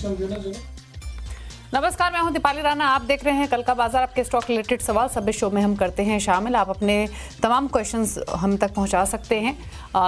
Question देना जरा। नमस्कार, मैं हूं दीपाली राणा। आप देख रहे हैं कल का बाजार। आपके स्टॉक रिलेटेड सवाल सब इस शो में हम करते हैं शामिल। आप अपने तमाम क्वेश्चंस हम तक पहुंचा सकते हैं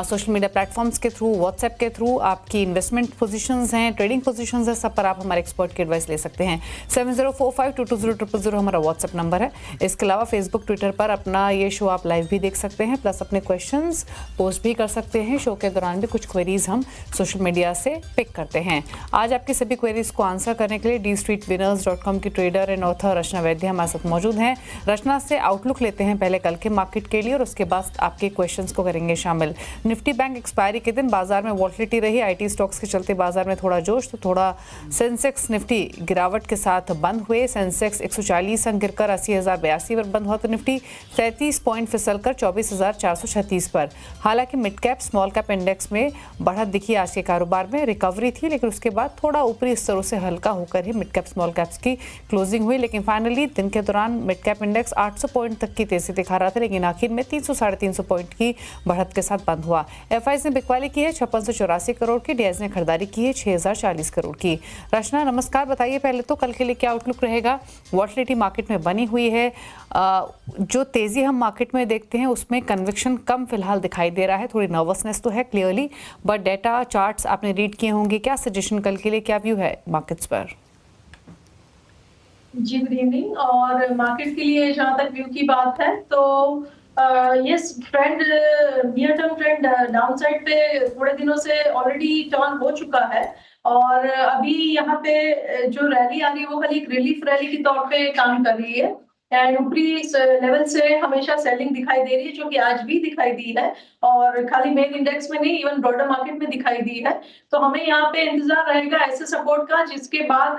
सोशल मीडिया प्लेटफॉर्म्स के थ्रू, व्हाट्सएप के थ्रू। आपकी इन्वेस्टमेंट पोजीशंस हैं, ट्रेडिंग पोजीशंस है, सब पर आप हमारे एक्सपर्ट की एडवाइस ले सकते हैं। 7045220000 हमारा व्हाट्सएप नंबर है। इसके अलावा फेसबुक, ट्विटर पर अपना ये शो आप लाइव भी देख सकते हैं, प्लस अपने क्वेश्चंस पोस्ट भी कर सकते हैं। शो के दौरान भी कुछ क्वेरीज हम सोशल मीडिया से पिक करते हैं। आज आपकी सभी क्वेरीज को आंसर करने के लिए dstreetwinners.com की ट्रेडर एंड ऑथर रचना वैद्य हमारे साथ मौजूद हैं। रचना से आउटलुक लेते हैं पहले कल के मार्केट के लिए और उसके बाद आपके क्वेश्चंस को करेंगे शामिल। निफ्टी बैंक एक्सपायरी के दिन बाजार में वॉलेटिलिटी रही। आईटी स्टॉक्स के चलते बाजार में थोड़ा जोश, तो थोड़ा सेंसेक्स निफ्टी गिरावट के साथ बंद हुए। सेंसेक्स 140 अंक गिरकर 80,082 पर बंद हुआ, तो निफ्टी 37 पॉइंट फिसलकर 24,436 पर। हालांकि mid cap small cap index में बढ़त दिखी। आज के कारोबार में रिकवरी थी, लेकिन उसके बाद थोड़ा ऊपरी स्तरों से हल्का होकर ही मिड कैप स्मॉल कैप्स की क्लोजिंग हुई। लेकिन फाइनली दिन के दौरान मिड कैप इंडेक्स 800 पॉइंट तक की तेजी दिखा रहा था, लेकिन आखिर में 300-350 पॉइंट की बढ़त के साथ बंद हुआ। एफआईज ने बिकवाली की है 5684 करोड़ की, डीआईज ने खरीदारी की है 6040 करोड़ की। रचना नमस्कार, बताइए पहले तो कल के लिए क्या आउटलुक रहेगा। वॉलेटिलिटी मार्केट में बनी हुई है, जो तेजी हम मार्केट में देखते हैं उसमें कन्विक्शन कम फिलहाल दिखाई दे रहा है। थोड़ी नर्वसनेस तो है क्लियरली, बट डेटा चार्ट्स आपने रीड किए होंगे। क्या सजेशन कल के लिए, क्या व्यू है मार्केट्स पर? जी गुड इवनिंग। और मार्केट के लिए जहां तक व्यू की बात है तो yes, trend near term trend downside पे थोड़े दिनों से ऑलरेडी टर्न हो चुका है और अभी यहाँ पे जो रैली आ रही है वो खाली एक रिलीफ रैली के तौर पे काम कर रही है एंड ऊपरी लेवल से हमेशा सेलिंग दिखाई दे रही है, जो कि आज भी दिखाई दी है और खाली मेन इंडेक्स में नहीं, इवन ब्रॉडर मार्केट में दिखाई दी है। तो हमें यहाँ पे इंतजार रहेगा ऐसे सपोर्ट का, जिसके बाद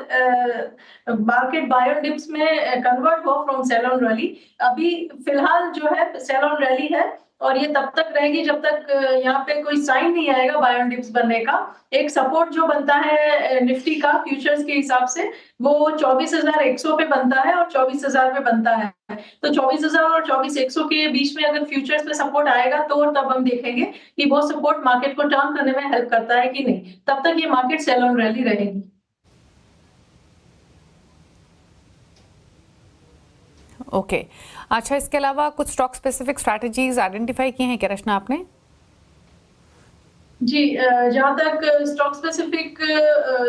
मार्केट बाय ऑन डिप्स में कन्वर्ट हो फ्रॉम सेल ऑन रैली। अभी फिलहाल जो है सेल ऑन रैली है और ये तब तक रहेगी जब तक यहाँ पे कोई साइन नहीं आएगा बाय ऑन डिप्स बनने का। एक सपोर्ट जो बनता है निफ्टी का फ्यूचर्स के हिसाब से वो 24,100 पे बनता है और 24,000 पे बनता है। तो 24,000 और 24,100 के बीच में अगर फ्यूचर्स पे सपोर्ट आएगा तो तब हम देखेंगे कि वो सपोर्ट मार्केट को टर्न करने में हेल्प करता है कि नहीं। तब तक ये मार्केट सेल ऑन रैली रहेगी। ओके अच्छा, इसके अलावा कुछ स्टॉक स्पेसिफिक स्ट्रैटेजीज आइडेंटिफाई की हैं क्या रचना आपने? जी, जहां तक स्टॉक स्पेसिफिक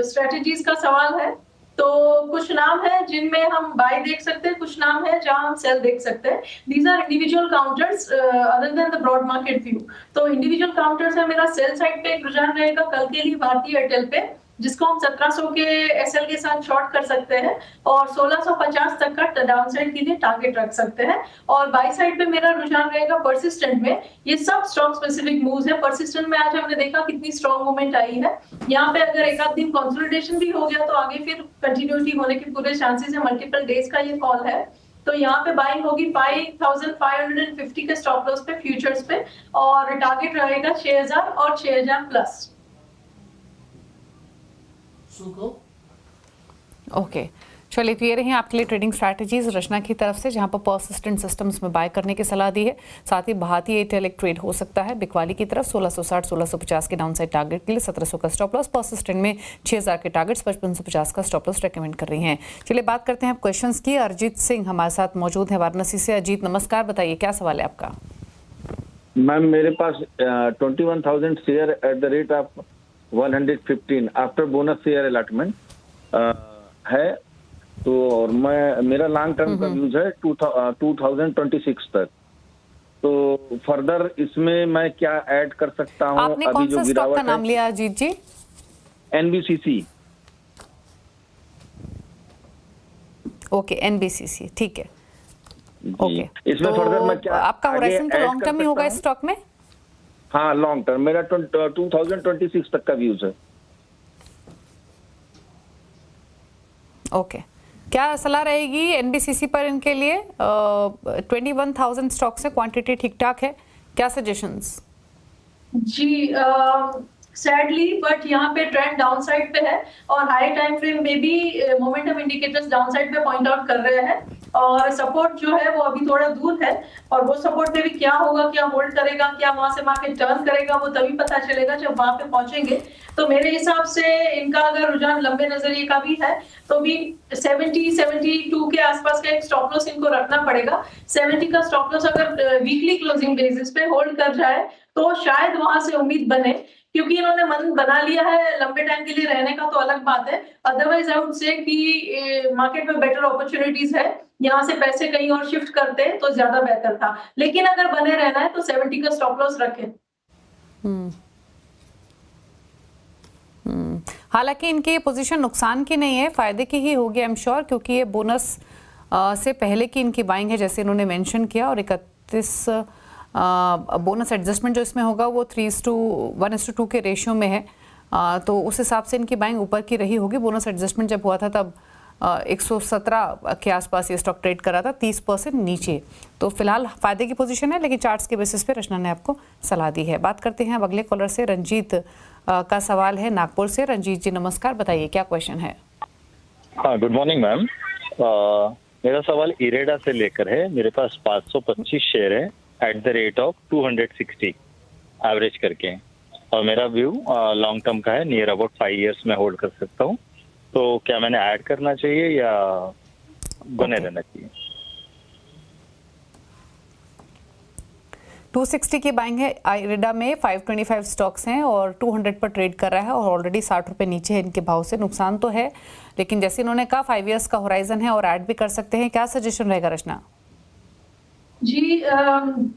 स्ट्रेटजीज का सवाल है तो कुछ नाम है जिनमें हम बाय देख सकते हैं, कुछ नाम है जहां हम सेल देख सकते हैं। These are individual counters other than the broad market view. तो इंडिविजुअल काउंटर्स है, मेरा सेल साइड पे एक रुझान रहेगा कल के लिए भारतीय एयरटेल पे, जिसको हम 1700 के एसएल के साथ शॉर्ट कर सकते हैं और 1650 तक का डाउनसाइड के लिए टारगेट रख सकते हैं। और बाय साइड पे मेरा रुझान रहेगा परसिस्टेंट में। ये सब स्टॉक स्पेसिफिक मूव्स है। परसिस्टेंट में आज हमने देखा कितनी स्ट्रॉन्ग मूवमेंट आई है। यहाँ पे अगर एक आध दिन कंसोलिडेशन भी हो गया तो आगे फिर कंटिन्यूटी होने के पूरे चांसेस है। मल्टीपल डेज का ये कॉल है, तो यहाँ पे बाइंग होगी 5550 के स्टॉप लॉस पे फ्यूचर्स पे और टारगेट रहेगा 6000 और 6000 प्लस। ओके चलिए, तो ये रही आपके लिए ट्रेडिंग स्ट्रैटेजीज रचना की तरफ से, जहां पर परसिस्टेंट सिस्टम्स में बाय करने की सलाह दी है। साथ ही भारतीय एयरटेल एक ट्रेड हो सकता है बिकवाली की तरफ 1660-1650 के डाउनसाइड टारगेट के लिए 1700 का स्टॉप लॉस। परसिस्टेंट में 6000 के टारगेट्स 5550 का स्टॉप लॉस रेकमेंड कर रही हैं। चलिए बात करते हैं क्वेश्चंस की। अरिजीत सिंह हमारे साथ मौजूद है वाराणसी से। अजीत नमस्कार, बताइए क्या सवाल है आपका? मैम मेरे पास 21,000 share at the rate of 115 after bonus share allotment है, तो और मेरा लॉन्ग टर्म का यूज है 2026 तक। तो फर्दर इसमें मैं क्या ऐड कर सकता हूँ? आपने कौन सा स्टॉक का नाम लिया अजीत जी? NBCC। ओके NBCC, ठीक है। ओके, इसमें तो फर्दर मैं क्या आपका होराइजन तो लॉन्ग टर्म ही होगा इस स्टॉक में? हाँ लॉन्ग टर्म, मेरा 2026 तक का व्यूज है। ओके, क्या सलाह रहेगी NBCC पर इनके लिए? 21,000 स्टॉक्स है, क्वांटिटी ठीक ठाक है, क्या सजेशंस? जी सैडली बट यहाँ पे ट्रेंड डाउनसाइड पे है और हाई टाइम फ्रेम में भी मोमेंटम इंडिकेटर्स डाउनसाइड पे पॉइंट आउट कर रहे हैं। और सपोर्ट जो है वो अभी थोड़ा दूर है, और वो सपोर्ट में भी क्या होगा, क्या होल्ड करेगा, क्या वहां से मार्केट टर्न करेगा, वो तभी पता चलेगा जब वहां पे पहुंचेंगे। तो मेरे हिसाब से इनका अगर रुझान लंबे नजरिए का भी है तो भी 70-72 के आसपास का एक स्टॉप लॉस इनको रखना पड़ेगा। 70 का स्टॉप लॉस अगर वीकली क्लोजिंग बेसिस पे होल्ड कर जाए तो शायद वहां से उम्मीद बने, क्योंकि इन्होंने मन बना लिया है लंबे टाइम के लिए रहने का तो अलग बात है। अदरवाइज आई वुड से कि मार्केट में बेटर अपॉर्चुनिटीज है, यहाँ से पैसे कहीं और शिफ्ट करते तो ज्यादा बेहतर था, लेकिन अगर बने रहना है तो 70 का स्टॉप लॉस रखें। हालांकि इनकी ये पोजीशन नुकसान की नहीं है, फायदे की ही होगी आई एम श्योर, क्योंकि ये बोनस से पहले की इनकी बाइंग है जैसे इन्होंने मेंशन किया, और 31 बोनस एडजस्टमेंट जो इसमें होगा वो 3:1:2 के रेशियो में है, तो उस हिसाब से इनकी बाइंग ऊपर की रही होगी। बोनस एडजस्टमेंट जब हुआ था तब 117 के आसपास ये स्टॉक ट्रेड करा था, 30% नीचे। तो फिलहाल फायदे की पोजीशन है, लेकिन चार्ट्स के बेसिस पे रचना ने आपको सलाह दी है। बात करते हैं अब अगले कॉलर से। रंजीत का सवाल है नागपुर से। रंजीत जी नमस्कार, बताइए क्या क्वेश्चन है। हाँ, गुड मॉर्निंग मैम। मेरा सवाल इरेडा से लेकर है। मेरे पास 525 शेयर है at the rate of 260 average करके, और मेरा व्यू लॉन्ग टर्म का है, नियर अबाउट 5 इयर्स में होल्ड कर सकता हूँ। तो क्या मैंने ऐड करना चाहिए या बने रहना चाहिए? 260 की बाइंग है इरेडा में, 525 स्टॉक्स हैं और 200 पर ट्रेड कर रहा है, और ऑलरेडी 60 रुपए नीचे है इनके भाव से। नुकसान तो है, लेकिन जैसे इन्होंने कहा 5 इयर्स का होराइजन है और ऐड भी कर सकते हैं। क्या सजेशन रहेगा रचना? जी,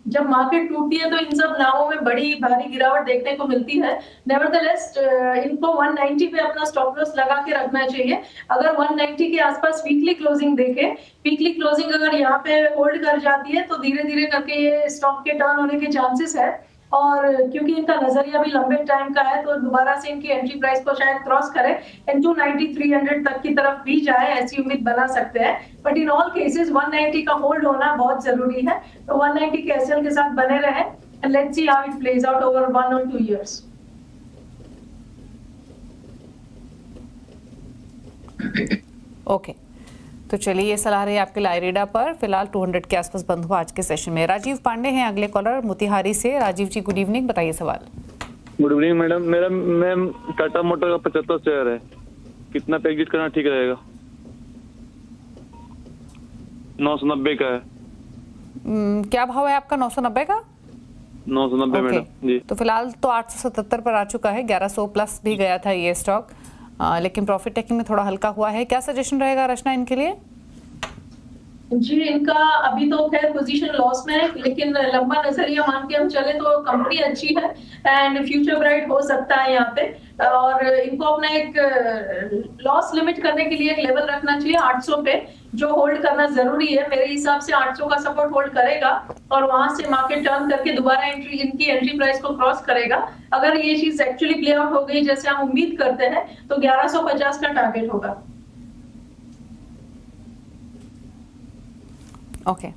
जब मार्केट टूटती है तो इन सब नामों में बड़ी भारी गिरावट देखने को मिलती है। नेवरदलेस इनको 190 पे अपना स्टॉप लॉस लगा के रखना चाहिए। अगर 190 के आसपास वीकली क्लोजिंग देखे, वीकली क्लोजिंग अगर यहाँ पे होल्ड कर जाती है तो धीरे धीरे करके ये स्टॉक के टर्न होने के चांसेस है, और क्योंकि इनका नजरिया भी लंबे टाइम का है तो दोबारा से इनकी एंट्री प्राइस को शायद क्रॉस करे एंड 290-300 तक की तरफ भी जाए, ऐसी उम्मीद बना सकते हैं। बट इन ऑल केसेस 190 का होल्ड होना बहुत जरूरी है, तो 190 के एसएल के साथ बने रहे and let's see how it plays out over 1 और 2 इयर्स। ओके, तो चलिए ये सलाह रही आपके लिए इरेडा पर। फिलहाल 200 के आसपास बंद हुआ आज के सेशन में। राजीव पांडे हैं अगले कॉलर मोतिहारी से। राजीव जी गुड इवनिंग, बताइए सवाल। Good evening madam. मेरा मैम टाटा मोटर का 75 शेयर है, कितना पे एग्जिट करना ठीक रहेगा? 990 का है। क्या भाव है आपका? 990 का? 990 मैडम जी। तो फिलहाल तो 877 पर आ चुका है, 1100 प्लस भी गया था ये स्टॉक, लेकिन प्रॉफिट टेकिंग में थोड़ा हल्का हुआ है। क्या सजेशन रहेगा रचना इनके लिए? जी, इनका अभी तो खैर पोजीशन लॉस में है, लेकिन लंबा नजरिया मान के हम चले तो कंपनी अच्छी है एंड फ्यूचर ब्राइट हो सकता है यहाँ पे, और इनको अपना एक लॉस लिमिट करने के लिए एक लेवल रखना चाहिए 800 पे, जो होल्ड करना जरूरी है। मेरे हिसाब से 800 का सपोर्ट होल्ड करेगा और वहां से मार्केट टर्न करके दोबारा इनकी एंट्री प्राइस को क्रॉस करेगा। अगर ये चीज एक्चुअली प्ले आउट हो गई जैसे हम उम्मीद करते हैं तो 1150 का टारगेट होगा। ओके,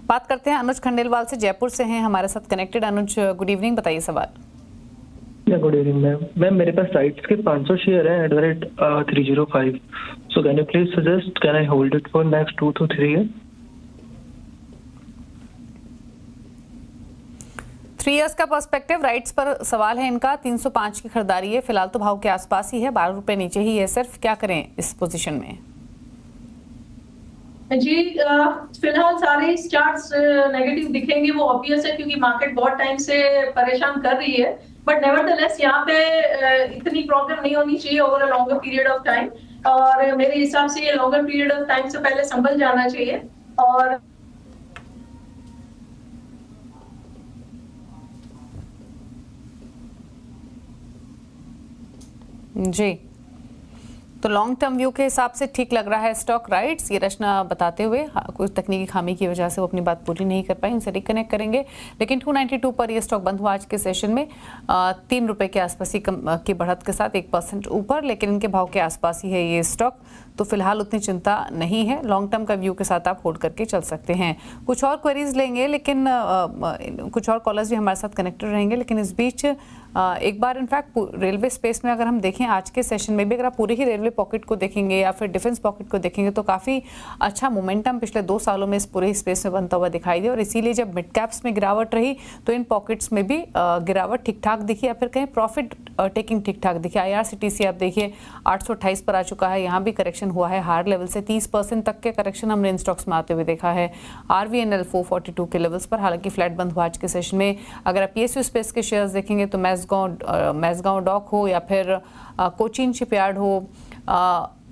बात करते हैं अनुज खंडेलवाल से, जयपुर से हैं हमारे साथ कनेक्टेड। अनुज गुड इवनिंग, बताइए सवाल। Good evening ma'am. मैम मेरे पास राइट्स के 500 शेयर हैं at the rate 305, so can you please suggest can I hold it for next 2 to 3 years? 3 years का पर्सपेक्टिव राइट्स पर सवाल है इनका। 305 की खरीदारी है, फिलहाल तो भाव के आसपास ही है, 12 रुपए नीचे ही है सिर्फ। क्या करें इस पोजीशन में? जी, फिलहाल सारे चार्ट्स नेगेटिव दिखेंगे, वो ऑब्वियस है क्योंकि मार्केट बहुत टाइम से परेशान कर रही है, बट नेवरदलेस यहाँ पे इतनी प्रॉब्लम नहीं होनी चाहिए over a longer period of time, और मेरे हिसाब से ये लॉन्गर पीरियड ऑफ टाइम से पहले संभल जाना चाहिए। और जी, तो लॉन्ग टर्म व्यू के हिसाब से ठीक लग रहा है स्टॉक राइट्स, ये रचना बताते हुए। कुछ तकनीकी खामी की वजह से वो अपनी बात पूरी नहीं कर पाई, उनसे रिकनेक्ट करेंगे। लेकिन 292 पर ये स्टॉक बंद हुआ आज के सेशन में, 3 रुपए के आसपास ही की बढ़त के साथ 1% ऊपर, लेकिन इनके भाव के आसपास ही है ये स्टॉक, तो फिलहाल उतनी चिंता नहीं है। लॉन्ग टर्म का व्यू के साथ आप होल्ड करके चल सकते हैं। कुछ और क्वेरीज लेंगे, लेकिन कुछ और कॉलर्स भी हमारे साथ कनेक्टेड रहेंगे, लेकिन इस बीच एक बार इनफैक्ट रेलवे स्पेस में अगर हम देखें आज के सेशन में भी, अगर आप पूरे ही रेलवे रेलवे पॉकेट को देखेंगे या फिर डिफेंस पॉकेट को देखेंगे तो काफ़ी अच्छा मोमेंटम पिछले 2 सालों में इस पूरे स्पेस में बनता हुआ दिखाई दिया और इसीलिए जब मिड कैप्स में गिरावट रही तो इन पॉकेट्स में भी गिरावट ठीक ठाक दिखी या फिर कहीं प्रॉफिट टेकिंग ठीक ठाक दिखी। IRCTC आप देखिए 828 पर आ चुका है, यहाँ भी करेक्शन हुआ है हायर लेवल से 30% तक के करेक्शन हमने इन स्टॉक्स में आते हुए देखा है। RVNL 442 के लेवल्स पर हालांकि फ्लैट बंद हुआ आज के सेशन में। अगर आप PSU स्पेस के शेयर्स देखेंगे तो मैसगांव डॉक हो या फिर कोचीन शिपयार्ड हो,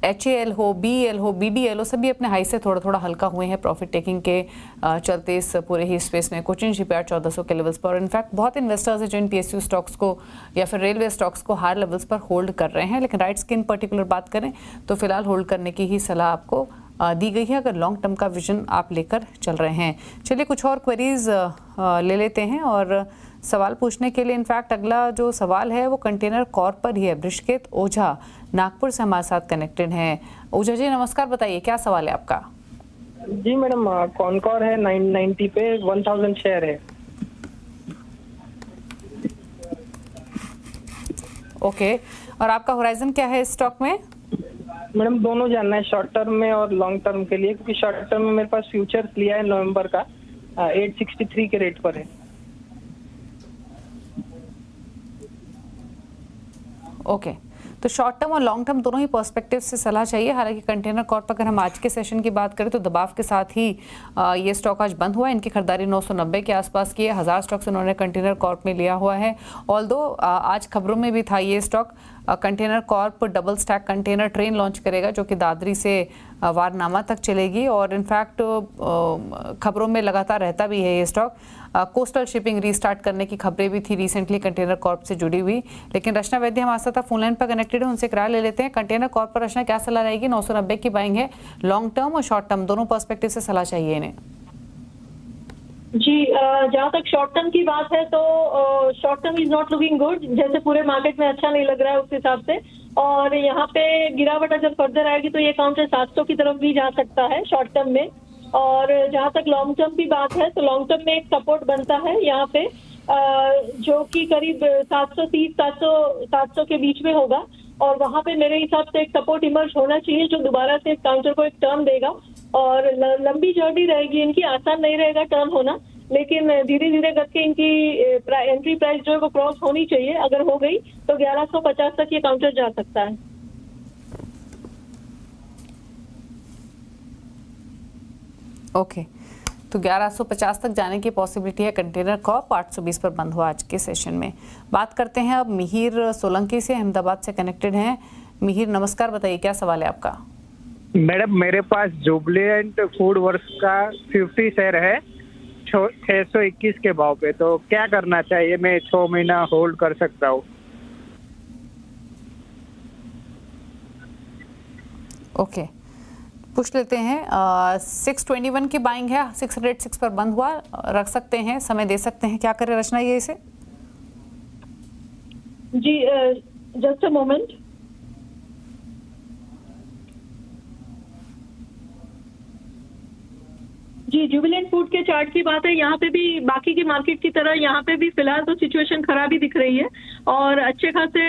HAL हो, BEL हो, BDL हो, सभी अपने हाई से थोड़ा थोड़ा हल्का हुए हैं प्रॉफिट टेकिंग के चलते इस पूरे ही स्पेस में। कोचिन शिपयार्ड 1400 के लेवल्स पर और इनफैक्ट बहुत इन्वेस्टर्स हैं जो इन PSU स्टॉक्स को या फिर रेलवे स्टॉक्स को हायर लेवल्स पर होल्ड कर रहे हैं, लेकिन राइट्स की इन पर्टिकुलर बात करें तो फिलहाल होल्ड करने की ही सलाह आपको दी गई है अगर लॉन्ग टर्म का विजन आप लेकर चल रहे हैं। चलिए कुछ और क्वेरीज ले लेते हैं और सवाल पूछने के लिए इनफैक्ट अगला जो सवाल है वो कंटेनर कॉर्प पर ही है। बृहस्पति ओझा नागपुर से हमारे साथ कनेक्टेड हैं। ओझा जी नमस्कार, बताइए क्या सवाल है आपका? जी मैडम, कॉनकॉर है 990 पे 1000 शेयर है। ओके, और आपका होराइजन क्या है इस स्टॉक में? मैडम दोनों जानना है, शॉर्ट टर्म में और लॉन्ग टर्म के लिए, क्योंकि शॉर्ट टर्म में मेरे पास फ्यूचर्स लिया है नवंबर का 863 के रेट पर है। ओके, तो शॉर्ट टर्म और लॉन्ग टर्म दोनों ही पर्सपेक्टिव से सलाह चाहिए। हालांकि कंटेनर कॉर्प अगर हम आज के सेशन की बात करें तो दबाव के साथ ही ये स्टॉक आज बंद हुआ है। इनकी खरीदारी 990 के आसपास की है। 1000 स्टॉक्स उन्होंने कंटेनर कॉर्प में लिया हुआ है। ऑल्दो आज खबरों में भी था ये stock container Corp double stack container train launch करेगा जो कि दादरी से वारनामा तक चलेगी और इनफैक्ट खबरों में लगातार रहता भी है ये स्टॉक। कोस्टल शिपिंग रीस्टार्ट करने की खबरें भी थी रिसेंटली कंटेनर कॉर्प से जुड़ी हुई। लेकिन रचना वैद्य हमारे साथ फोन लाइन पर कनेक्टेड है, उनसे किराया ले लेते हैं। कंटेनर कॉर्प पर रचना क्या सलाह रहेगी? 990 की बाइंग है, लॉन्ग टर्म और शॉर्ट टर्म दोनों पर्सपेक्टिव से सलाह चाहिए इन्हें। जी, जहाँ तक शॉर्ट टर्म की बात है तो short term is not looking good, जैसे पूरे मार्केट में अच्छा नहीं लग रहा है उस हिसाब से। और यहाँ पे गिरावट अगर फर्दर आएगी तो ये काउंटर 700 की तरफ भी जा सकता है शॉर्ट टर्म में। और जहाँ तक लॉन्ग टर्म की बात है तो लॉन्ग टर्म में एक सपोर्ट बनता है यहाँ पे जो कि करीब 730-700 के बीच में होगा और वहाँ पे मेरे हिसाब से एक सपोर्ट इमर्ज होना चाहिए जो दोबारा से काउंटर को एक टर्न देगा। और लंबी जर्नी रहेगी इनकी, आसान नहीं रहेगा टर्न होना, लेकिन धीरे धीरे करके इनकी एंट्री प्राइस जो है वो क्रॉस होनी चाहिए। अगर हो गई तो 1150 तक ये काउंटर जा सकता है। ओके, तो 1150 तक जाने की पॉसिबिलिटी है। कंटेनर कॉर्प 820 पर बंद हुआ आज के सेशन में। बात करते हैं अब मिहिर सोलंकी से, अहमदाबाद से कनेक्टेड हैं। मिहिर नमस्कार, बताइए क्या सवाल है आपका? मैडम मेरे पास जुबलेंट फूड वर्क्स का 50 शेयर है 621 के भाव पे, तो क्या करना चाहिए? मैं 6 महीना होल्ड कर सकता हूँ? ओके, पूछ लेते हैं। 621 की बाइंग है, 606 पर बंद हुआ, रख सकते हैं, समय दे सकते हैं, क्या करें रचना ये इसे? जी जस्ट अ मोमेंट। जी, जुबिलेंट फूड के चार्ट की बात है, यहाँ पे भी बाकी की मार्केट की तरह यहाँ पे भी फिलहाल तो सिचुएशन खराब ही दिख रही है और अच्छे खासे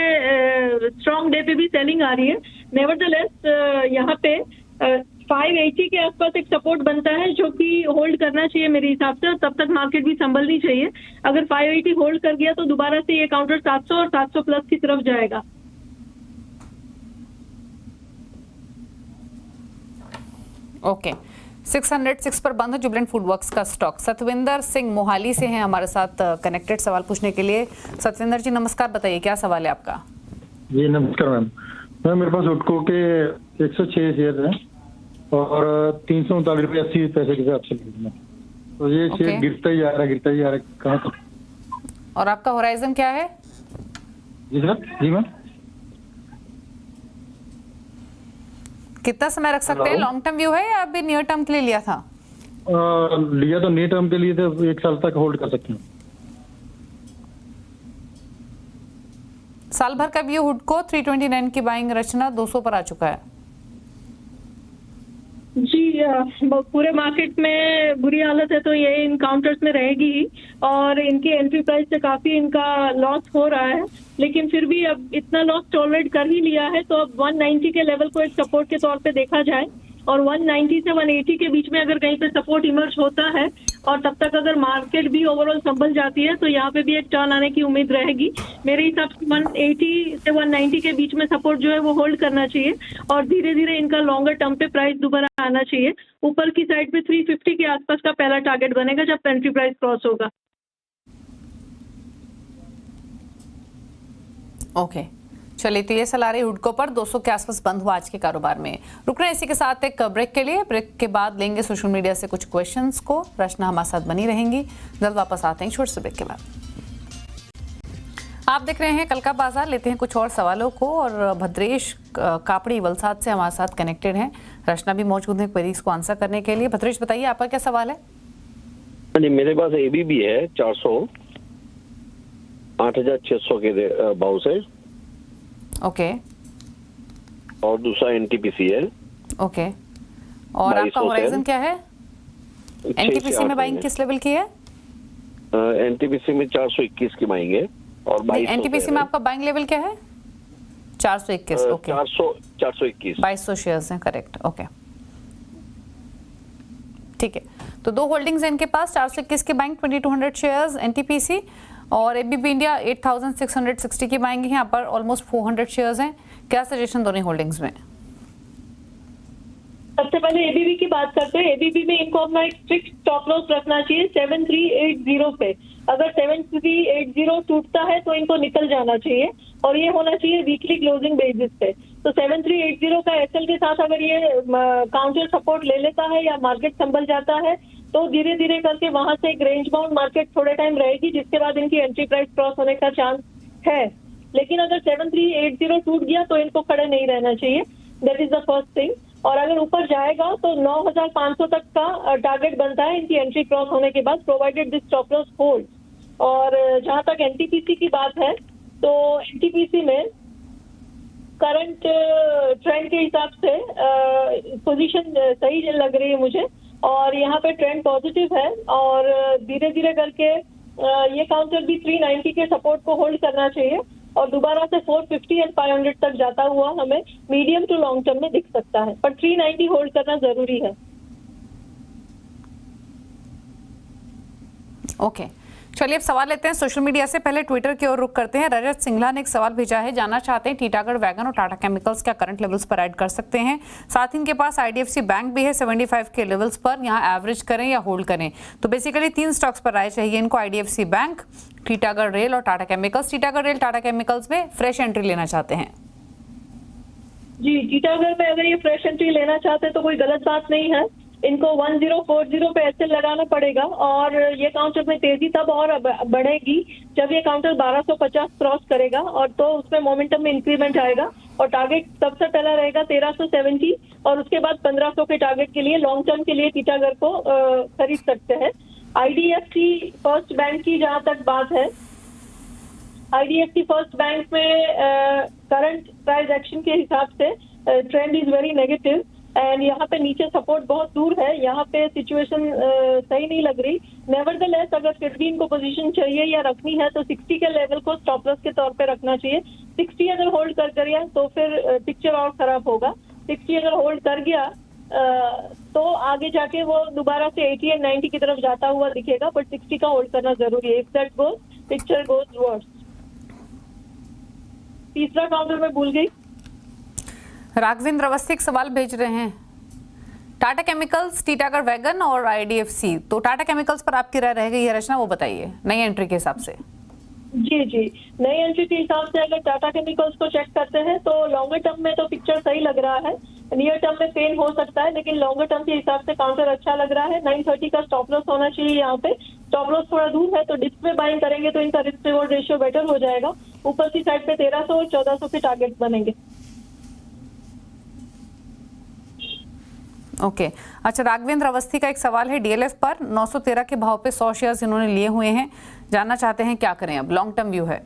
स्ट्रॉन्ग डे पे भी सेलिंग आ रही है। नेवरदलेस यहाँ पे 580 के आसपास एक सपोर्ट बनता है जो कि होल्ड करना चाहिए मेरे हिसाब से, और तब तक मार्केट भी संभलनी चाहिए। अगर 580 होल्ड कर गया तो दोबारा से ये काउंटर 700 और 700 प्लस की तरफ जाएगा। ओके, 606 पर बंद है जुबलेंट फूड वर्क्स का स्टॉक। सतविंदर सिंह मोहाली से हैं हमारे साथ कनेक्टेड सवाल पूछने के लिए। सतविंदर जी नमस्कार, बताइए क्या सवाल है आपका? जी नमस्कार मैम। मेरे पास उटको के 106 शेयर हैं और 339.80 के हिसाब से, तो ये शेयर गिरता ही जा रहा है कहाँ तक? और आपका होराइजन क्या है? जी सर, जी मैम। कितना समय रख सकते हैं? लॉन्ग टर्म व्यू है या अभी नियर टर्म के लिए लिया था? लिया तो नियर टर्म के लिए तो 1 साल तक होल्ड कर सकते हैं। साल भर का व्यू हुडको 329 की बाइंग, रचना 200 पर आ चुका है। जी, पूरे मार्केट में बुरी हालत है तो ये इन काउंटर्स में रहेगी ही, और इनकी एंट्री प्राइस से काफी इनका लॉस हो रहा है, लेकिन फिर भी अब इतना लॉस टॉलरेट कर ही लिया है तो अब 190 के लेवल को एक सपोर्ट के तौर पे देखा जाए, और 190 से 180 के बीच में अगर कहीं पे सपोर्ट इमर्ज होता है और तब तक अगर मार्केट भी ओवरऑल संभल जाती है तो यहाँ पे भी एक टर्न आने की उम्मीद रहेगी। मेरे हिसाब से 180 से 190 के बीच में सपोर्ट जो है वो होल्ड करना चाहिए, और धीरे धीरे इनका लॉन्गर टर्म पे प्राइस दोबारा आना चाहिए। ऊपर की साइड पे 350 के आसपास का पहला टारगेट बनेगा जब एंट्री प्राइस क्रॉस होगा। ओके, चलिए, तो ये सलाह रही हुडको पर 200 के आसपास बंद हुआ आज के कारोबार में। रुक रहे हैं इसी के साथ एक ब्रेक के लिए। ब्रेक के बाद लेंगे सोशल मीडिया से कुछ क्वेश्चंस को। रचना हमारे साथ बनी रहेंगी। जल्द वापस आते हैं छोटे से ब्रेक के बाद। आप देख रहे हैं कल का बाजार। लेते हैं कुछ और सवालों को, और भद्रेश कापड़ी वलसाड से हमारे साथ कनेक्टेड हैं। रचना भी मौजूद है क्वेरीज को आंसर करने के लिए। भद्रेश, बताइए आपका क्या सवाल है? जी, मेरे पास एबीबी है 400 8600 के भाव से। ओके। और दूसरा एनटीपीसी है। ओके, और आपका होराइजन क्या है? एनटीपीसी में बाइंग किस लेवल की है? एनटीपीसी में 421 की बाइंग है, और एनटीपीसी में आपका बाइंग लेवल क्या है? 421। ओके, 421 2200 शेयर्स हैं, करेक्ट। ओके, ठीक है। तो दो होल्डिंग्स हैं इनके पास, 421 की बाइंग, 2200 शेयर्स एनटीपीसी, और एबीबी इंडिया 8660 की बाइंग है। यहाँ पर ऑलमोस्ट 400 शेयर्स हैं। क्या सजेशन दोनों होल्डिंग्स में? सबसे पहले एबीबी की बात करते हैं। एबीबी में इनको अपना एक स्ट्रिक्ट स्टॉप लॉस रखना चाहिए 7380 पे। अगर 7380 टूटता है तो इनको निकल जाना चाहिए, और ये होना चाहिए वीकली क्लोजिंग बेसिस पे। तो 7380 का एसएल के साथ अगर ये काउंटर सपोर्ट ले लेता है या मार्केट संभल जाता है तो धीरे धीरे करके वहां से एक रेंज बाउंड मार्केट थोड़े टाइम रहेगी, जिसके बाद इनकी एंट्री प्राइस क्रॉस होने का चांस है। लेकिन अगर 7380 टूट गया तो इनको खड़े नहीं रहना चाहिए, that is the first thing. और अगर ऊपर जाएगा तो 9500 तक का टारगेट बनता है इनकी एंट्री क्रॉस होने के बाद, provided this stop loss hold. और जहां तक एनटीपीसी की बात है तो एनटीपीसी में करंट ट्रेंड के हिसाब से पोजीशन सही लग रही है मुझे, और यहाँ पे ट्रेंड पॉजिटिव है, और धीरे धीरे करके ये काउंटर भी 390 के सपोर्ट को होल्ड करना चाहिए, और दोबारा से 450 एंड 500 तक जाता हुआ हमें मीडियम टू लॉन्ग टर्म में दिख सकता है, पर 390 होल्ड करना जरूरी है। ओके, चलिए अब सवाल लेते हैं सोशल मीडिया से। पहले ट्विटर की ओर रुख करते हैं। रजत सिंघला ने एक सवाल भेजा है, जानना चाहते हैं टीटागढ़ वैगन और टाटा केमिकल्स क्या करंट लेवल्स पर ऐड कर सकते हैं। साथ ही इनके पास आईडीएफसी बैंक भी है 75 के लेवल्स पर, यहाँ एवरेज करें या होल्ड करें। तो बेसिकली 3 स्टॉक्स पर राय चाहिए इनको, आईडीएफसी बैंक, टीटागढ़ रेल और Tata chemicals. Titagarh rail, Tata chemicals में फ्रेश एंट्री लेना चाहते हैं। जी, टीटागढ़ में अगर ये फ्रेश एंट्री लेना चाहते हैं तो कोई गलत बात नहीं है। इनको 1040 पे एसएल लगाना पड़ेगा, और ये काउंटर में तेजी तब और बढ़ेगी जब ये काउंटर 1250 क्रॉस करेगा, और तो उसमें मोमेंटम में इंक्रीमेंट आएगा, और टारगेट सबसे पहला रहेगा 1370, और उसके बाद 1500 के टारगेट के लिए लॉन्ग टर्म के लिए टीटागढ़ को खरीद सकते हैं। आईडीएफसी फर्स्ट बैंक की जहां तक बात है, आईडीएफसी फर्स्ट बैंक में करंट प्राइस एक्शन के हिसाब से trend is very negative, and यहाँ पे नीचे सपोर्ट बहुत दूर है, यहाँ पे सिचुएशन सही नहीं लग रही। नेवरदलेस अगर फिर भी इनको पोजीशन चाहिए या रखनी है तो 60 के लेवल को स्टॉप लॉस के तौर पे रखना चाहिए। 60 अगर होल्ड कर गया तो फिर पिक्चर और खराब होगा। 60 अगर होल्ड कर गया तो आगे जाके वो दोबारा से 80 एंड 90 की तरफ जाता हुआ दिखेगा, बट 60 का होल्ड करना जरूरी है। If that goes, picture goes worse. तीसरा काउंटर में भूल गई। राघवेंद्र अवस्थी एक सवाल भेज रहे हैं, टाटा केमिकल्स, टीटागढ़ वैगन और आईडीएफसी। तो टाटा केमिकल्स पर आपकी राय रह गई है रचना, वो बताइए नई एंट्री के हिसाब से। जी जी, नई एंट्री के हिसाब से अगर टाटा केमिकल्स को चेक करते हैं तो लॉन्गर टर्म में तो पिक्चर सही लग रहा है, नियर टर्म में पेन हो सकता है, लेकिन लॉन्गर टर्म के हिसाब से काउंटर अच्छा लग रहा है। 930 का स्टॉप लॉस होना चाहिए। यहाँ पे स्टॉप लॉस थोड़ा दूर है, तो डिप में बाइंग करेंगे तो इनका रिस्क रिवॉर्ड रेशियो बेटर हो जाएगा। ऊपर की साइड पे 1300 और 1400 के टारगेट बनेंगे। ओके, अच्छा, राघवेंद्र अवस्थी का एक सवाल है डीएलएफ पर 913 के भाव पे 100 शेयर्स इन्होंने लिए हुए हैं, जानना चाहते हैं क्या करें अब, लॉन्ग टर्म व्यू है।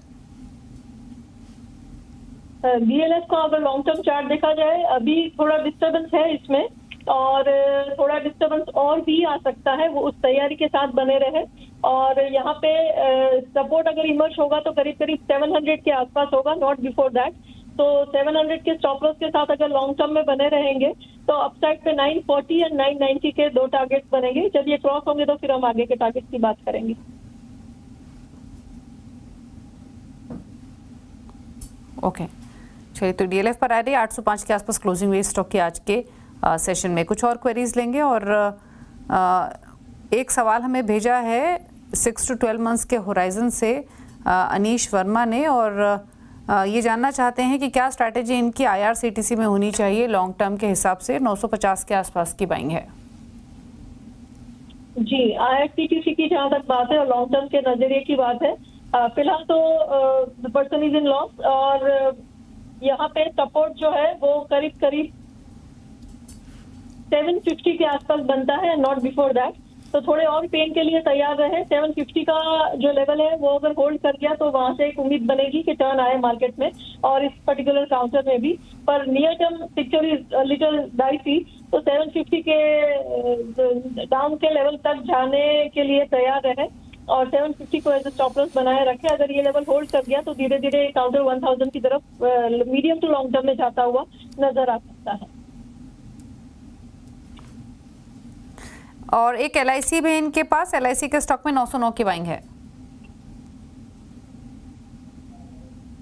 डीएलएफ का अगर लॉन्ग टर्म चार्ट देखा जाए अभी थोड़ा डिस्टर्बेंस है इसमें, और थोड़ा डिस्टर्बेंस और भी आ सकता है, वो उस तैयारी के साथ बने रहे। और यहाँ पे सपोर्ट अगर इमर्ज होगा तो करीब करीब 700 के आसपास होगा, नॉट बिफोर दैट। तो 700 के स्टॉप लॉस के साथ अगर लॉन्ग टर्म में बने रहेंगे तो अपसाइड पे 940 एंड 990 के 2 टारगेट बनेंगे। जब ये क्रॉस होंगे तो फिर हम आगे के टारगेट की बात करेंगे। ओके, चलिए तो DLF पर आ रही है 805 के आसपास क्लोजिंग हुई स्टॉक की आज के सेशन में। कुछ और क्वेरीज लेंगे और एक सवाल हमें भेजा है 6 to 12 मंथ्स के होराइजन से अनीश वर्मा ने, और ये जानना चाहते हैं कि क्या स्ट्रैटेजी इनकी IRCTC में होनी चाहिए लॉन्ग टर्म के हिसाब से। 950 के आसपास की बाइंग है जी। IRCTC की जहाँ तक बात है और लॉन्ग टर्म के नजरिए की बात है, फिलहाल तो the person is in loss, और यहाँ पे सपोर्ट जो है वो करीब करीब 750 के आसपास बनता है, नॉट बिफोर दैट। तो थोड़े और पेन के लिए तैयार रहे। 750 का जो लेवल है वो अगर होल्ड कर गया तो वहां से एक उम्मीद बनेगी कि टर्न आए मार्केट में और इस पर्टिकुलर काउंटर में भी। पर near term picture is little dicey, तो 750 के डाउन के लेवल तक जाने के लिए तैयार रहे और 750 को एज स्टॉप लॉस बनाए रखे। अगर ये लेवल होल्ड कर गया तो धीरे धीरे काउंटर 1000 की तरफ मीडियम टू लॉन्ग टर्म में जाता हुआ नजर आ सकता है। और एक LIC भी इनके पास, LIC के स्टॉक में 909 की बाइंग है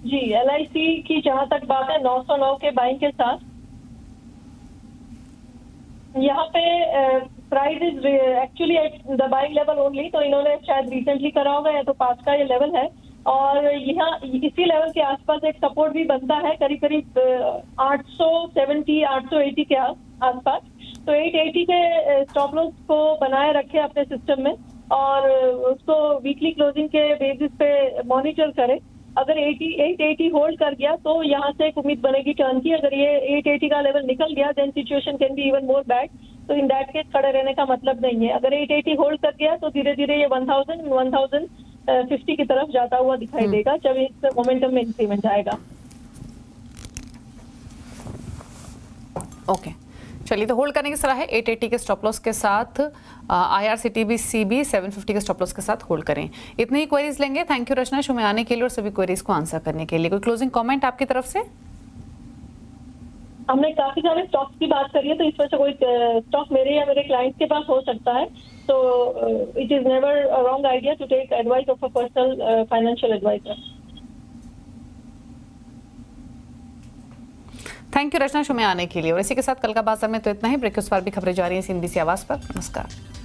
जी। LIC की जहां तक बात है 909 के बाइंग के साथ यहाँ पे price is actually at the buying level only, तो इन्होंने शायद रिसेंटली करा होगा या तो पास का ये लेवल है। और यहाँ इसी लेवल के आसपास एक सपोर्ट भी बनता है करीब करीब 870 880 के आसपास। तो 880 के स्टॉप लॉस को बनाए रखे अपने सिस्टम में और उसको वीकली क्लोजिंग के बेसिस पे मॉनिटर करें। अगर 880 होल्ड कर गया तो यहाँ से एक उम्मीद बनेगी टर्न की। अगर ये 880 का लेवल निकल गया then situation can be even more bad, तो इन दैट केस खड़े रहने का मतलब नहीं है। अगर 880 होल्ड कर गया तो धीरे धीरे ये 1050 की तरफ जाता हुआ दिखाई देगा जब इस मोमेंटम में इंक्रीमेंट आएगा। ओके, चलिए तो होल्ड करने की सलाह है 880 के स्टॉप लॉस के साथ। IRCTC भी 750 के स्टॉप लॉस के साथ होल्ड करें। इतनी ही क्वेरीज लेंगे। थैंक यू रचना शो में आने के लिए और सभी क्वेरीज को आंसर करने के लिए। कोई क्लोजिंग कमेंट आपकी तरफ से? हमने काफी सारे स्टॉक्स की बात करी है, तो इस वजह से कोई स्टॉक मेरे या मेरे क्लाइंट्स के पास हो सकता है, तो it is never a wrong idea to take advice of a personal financial advisor. Thank you Rachna show में आने के लिए। और इसी के साथ कल का बाजार में तो इतना ही। ब्रेक के उस पार भी खबरें जा रही हैं CNBC आवाज पर। नमस्कार।